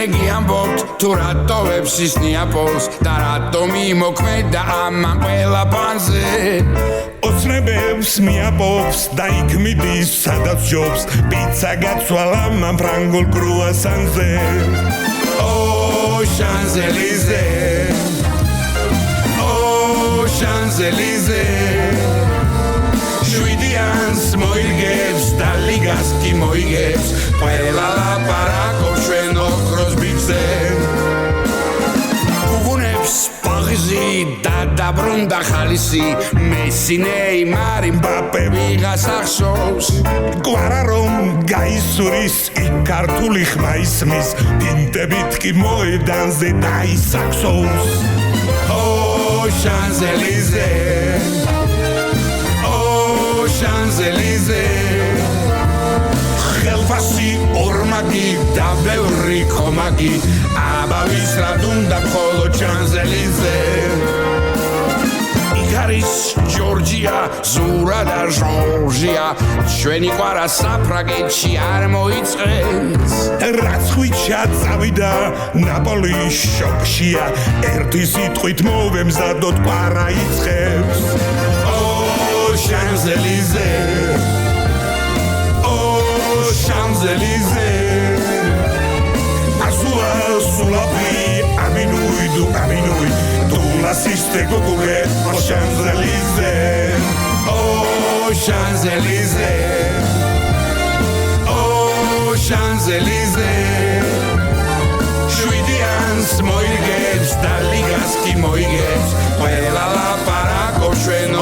შემდეგი ამბობთ თუ რატო ვებსის ნიაპოლს და რატო მიმოქმედა ამან ყველა პანზე ოცნებებს მიაპობს და იქ მიდის სადაც ჯობს პიცა გაცვალა მან ფრანგულ კრუასანზე Champs-Élysées Oh Champs-Élysées შვიდიანს მოიგებს და ლიგას კი მოიგებს ყველა ლაპარაკობს ჩვენ ოქროს ბიძზე უგუნებს პარიზი და დაბრუნდა ხალისი მესი ნეიმარი მბაპე ვიღას ახსოვს გვარა რომ გაისურის იქ ქართული ხმა ისმის პინტებით კი მოედანზე დაისახსოვს Oh Champs-Élysées Oh Champs-Élysées ხელფასი ორმაგი და ბევრი ხომაგი აბავის რად უნდა მხოლოდ Champs-Élysées იქ არის ჯორჯია ზურა და ჟორჟია ჩვენი ყვარა საფრანგეთში არ მოიწყეს რაც ხვიჩა წავიდა ნაპოლის შოქშია ერთი სიტყვით მოვემზადოთ ყვარა იწყებს Oh Champs-Élysées Oh Champs-Élysées Azua sulapi aminui du aminui tu lasiste gogure Oh Champs-Élysées Oh Champs-Élysées Oh Champs-Élysées შვიდიანს მოიგებს და ლიგას კი მოიგებს ყველა ლაპარაკობს ჩვენ